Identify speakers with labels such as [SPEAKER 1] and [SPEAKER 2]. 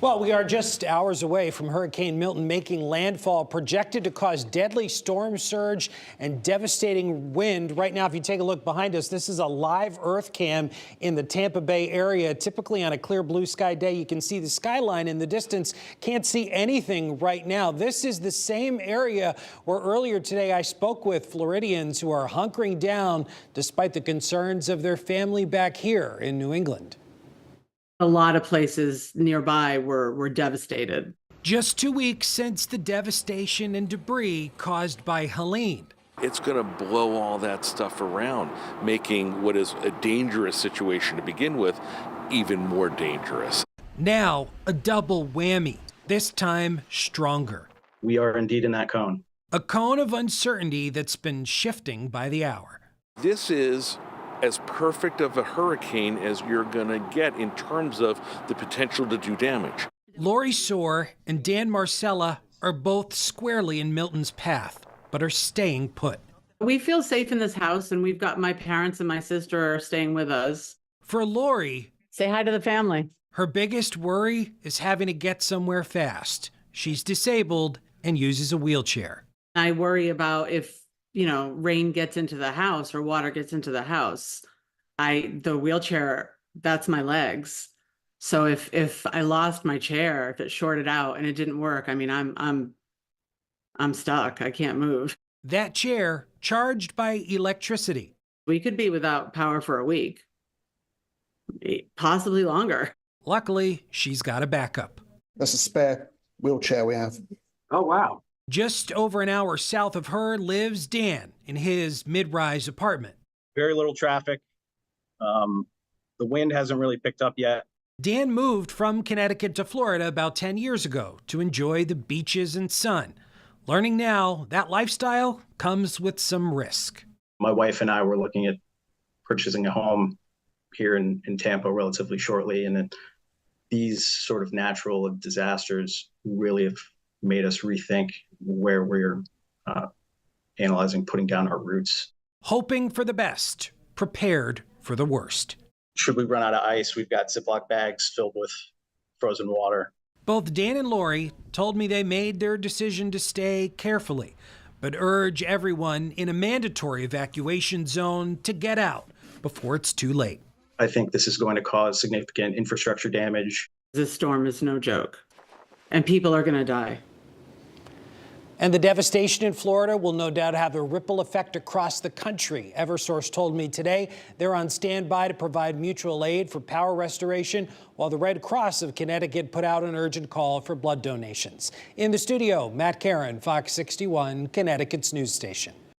[SPEAKER 1] Well, we are just hours away from Hurricane Milton making landfall, projected to cause deadly storm surge and devastating wind. Right now, if you take a look behind us, this is a live earth cam in the Tampa Bay area. Typically on a clear blue sky day, you can see the skyline in the distance. Can't see anything right now. This is the same area where earlier today I spoke with Floridians who are hunkering down despite the concerns of their family back here in New England.
[SPEAKER 2] A lot of places nearby were devastated.
[SPEAKER 1] Just 2 weeks since the devastation and debris caused by Helene.
[SPEAKER 3] It's going to blow all that stuff around, making what is a dangerous situation to begin with even more dangerous.
[SPEAKER 1] Now, a double whammy, this time stronger.
[SPEAKER 4] We are indeed in that cone.
[SPEAKER 1] A cone of uncertainty that's been shifting by the hour.
[SPEAKER 3] This is as perfect of a hurricane as you're going to get in terms of the potential to do damage.
[SPEAKER 1] Lori Soar and Dan Marcella are both squarely in Milton's path, but are staying put.
[SPEAKER 2] We feel safe in this house, and we've got my parents and my sister are staying with us.
[SPEAKER 1] For Lori,
[SPEAKER 2] Say hi to the family.
[SPEAKER 1] her biggest worry is having to get somewhere fast. She's disabled and uses a wheelchair.
[SPEAKER 2] I worry about if, rain gets into the house or water gets into the house. The wheelchair, that's my legs. So if I lost my chair, if it shorted out and it didn't work, I'm stuck. I can't move.
[SPEAKER 1] That chair charged by electricity.
[SPEAKER 2] We could be without power for a week, possibly longer.
[SPEAKER 1] Luckily, she's got a backup.
[SPEAKER 5] That's a spare wheelchair we have.
[SPEAKER 4] Oh, wow.
[SPEAKER 1] Just over an hour south of her lives Dan in his mid-rise apartment.
[SPEAKER 4] Very little traffic. The wind hasn't really picked up yet.
[SPEAKER 1] Dan moved from Connecticut to Florida about 10 years ago to enjoy the beaches and sun. Learning now that lifestyle comes with some risk.
[SPEAKER 4] My wife and I were looking at purchasing a home here in Tampa relatively shortly. And then these sort of natural disasters really have made us rethink where we're analyzing putting down our roots.
[SPEAKER 1] Hoping for the best, prepared for the worst.
[SPEAKER 4] Should we run out of ice, we've got Ziploc bags filled with frozen water.
[SPEAKER 1] Both Dan and Lori told me they made their decision to stay carefully, but urge everyone in a mandatory evacuation zone to get out before it's too late.
[SPEAKER 4] I think this is going to cause significant infrastructure damage.
[SPEAKER 2] This storm is no joke, and people are going to die.
[SPEAKER 1] And the devastation in Florida will no doubt have a ripple effect across the country. Eversource told me today they're on standby to provide mutual aid for power restoration, while the Red Cross of Connecticut put out an urgent call for blood donations. In the studio, Matt Caron, Fox 61, Connecticut's news station.